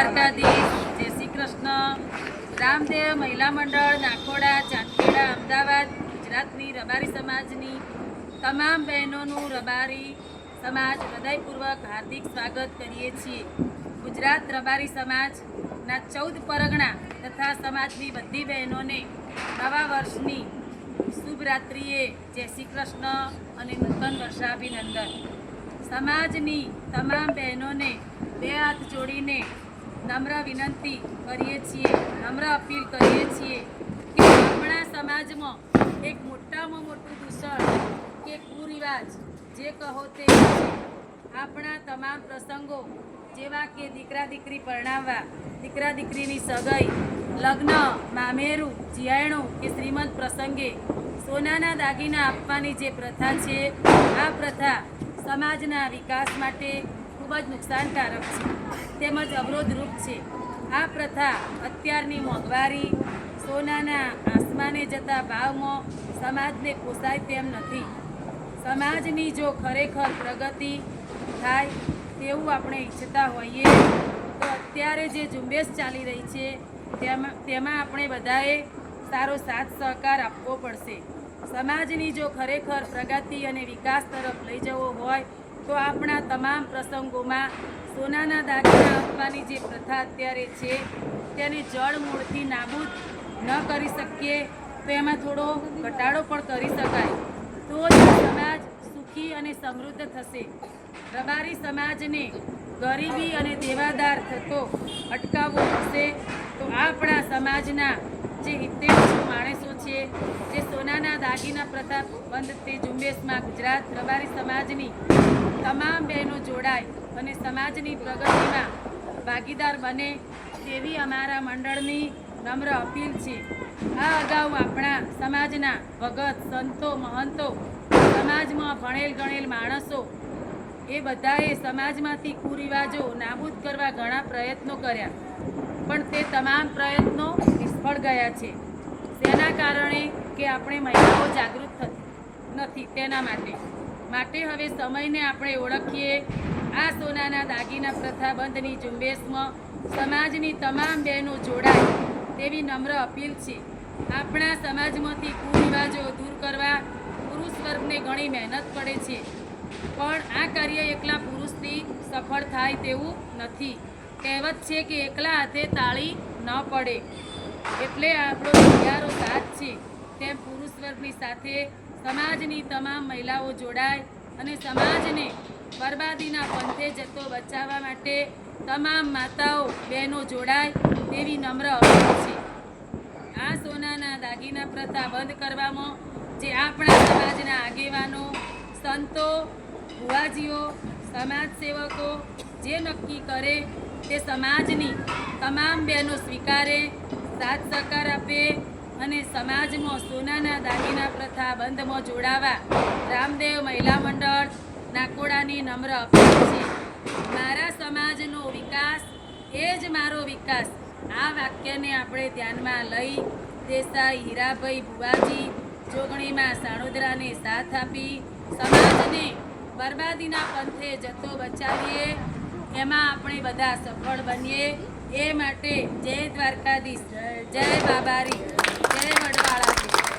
દ્વારકાધીશ, જય શ્રી કૃષ્ણ। રામદેવ મહિલા મંડળ નાકોડા ચાંદખેડા અમદાવાદ ગુજરાતની રબારી સમાજની તમામ બહેનોનું રબારી સમાજ હૃદયપૂર્વક હાર્દિક સ્વાગત કરીએ છીએ। ગુજરાત રબારી સમાજના 14 પરગણા તથા સમાજની બધી બહેનોને નવા વર્ષની શુભ રાત્રિએ જય શ્રી કૃષ્ણ અને નૂતન વર્ષાભિનંદન। સમાજની તમામ બહેનોને બે હાથ જોડીને નમ્ર વિનંતી કરીએ છીએ, નમ્ર અપીલ કરીએ છીએ કે આપણા સમાજમાં એક મોટામાં મોટું દૂષણ કે કુરિવાજ જે કહો તે આપણા તમામ પ્રસંગો જેવા કે દીકરા દીકરી પરણાવવા, દીકરા દીકરીની સગાઈ, લગ્ન, મામેરું, જીયાણું કે શ્રીમંત પ્રસંગે સોનાના દાગીના આપવાની જે પ્રથા છે, આ પ્રથા સમાજના વિકાસ માટે ખૂબ જ નુકસાનકારક છે તેમજ અવરોધરૂપ છે। આ પ્રથા અત્યારની મોંઘવારી, સોનાના આસમાને જતા ભાવમાં સમાજને પોસાય તેમ નથી। સમાજની જો ખરેખર પ્રગતિ થાય તેવું આપણે ઈચ્છતા હોઈએ તો અત્યારે જે ઝુંબેશ ચાલી રહી છે તેમાં આપણે બધાએ સારો સાથ સહકાર આપવો પડશે। સમાજની જો ખરેખર પ્રગતિ અને વિકાસ તરફ લઈ જવો હોય તો આપણા તમામ પ્રસંગોમાં સોનાના દાગીના આપવાની જે પ્રથા અત્યારે છે તેને જળ મૂળથી નાબૂદ ન કરી શકીએ તો એમાં થોડો ઘટાડો પણ કરી શકાય, તો જ સમાજ સુખી અને સમૃદ્ધ થશે। રબારી સમાજને ગરીબી અને દેવાદાર થતો અટકાવવો પડશે તો આપણા સમાજના જે 70 માણસો છે જે સોનાના દાગીના પ્રથા બંધ તે ઝુંબેશમાં ગુજરાત રબારી સમાજની તમામ બહેનો જોડાય અને સમાજની પ્રગતિમાં ભાગીદાર બને તેવી અમારા મંડળની નમ્ર અપીલ છે। આ અગાઉ આપણા સમાજના ભગત, સંતો, મહંતો, સમાજમાં ભણેલ ગણેલ માણસો એ બધાએ સમાજમાંથી કુરિવાજો નાબૂદ કરવા ઘણા પ્રયત્નો કર્યા, પણ તે તમામ પ્રયત્નો નિષ્ફળ ગયા છે। તેના કારણે કે આપણે મહિલાઓ જાગૃત નથી, તેના માટે હવે સમયને આપણે ઓળખીએ। આ સોનાના દાગીના પ્રથા બંધની ઝુંબેશમાં સમાજની તમામ બહેનો જોડાય તેવી નમ્ર અપીલ છે। આપણા સમાજમાંથી કુરિવાજો દૂર કરવા પુરુષ વર્ગને ઘણી મહેનત પડે છે, પણ આ કાર્ય એકલા પુરુષથી સફળ થાય તેવું નથી। કહેવત છે કે એકલા હાથે તાળી ન પડે, એટલે આપણો સહિયારો સાથ છે તેમ પુરુષ વર્ગની સાથે સમાજની તમામ મહિલાઓ જોડાય અને સમાજને બરબાદીના પંથે જતો બચાવવા માટે તમામ માતાઓ બહેનો જોડાય તેવી નમ્ર અપીલ છે। આ સોનાના દાગીના પ્રથા બંધ કરવામાં જે આપણા સમાજના આગેવાનો, સંતો, ભુવાજીઓ, સમાજસેવકો જે નક્કી કરે તે સમાજની તમામ બહેનો સ્વીકારે, સાથ સહકાર આપે અને સમાજમાં સોનાના દાગીના પ્રથા બંધમાં જોડાવા રામદેવ મહિલા મંડળ નાકોડાની નમ્ર અપીલ છે। મારા સમાજનો વિકાસ એ જ મારો વિકાસ, આ વાક્યને આપણે ધ્યાનમાં લઈ દેસાઈ હીરાભાઈ ભુવાજી જોગણીમાં સાણોદરાને સાથ આપી સમાજને બરબાદીના પંથે જતો બચાવીએ, એમાં આપણે બધા સફળ બનીએ। એ માટે જય દ્વારકાધીશ, જય બાબારી, જય વડવાળાજી।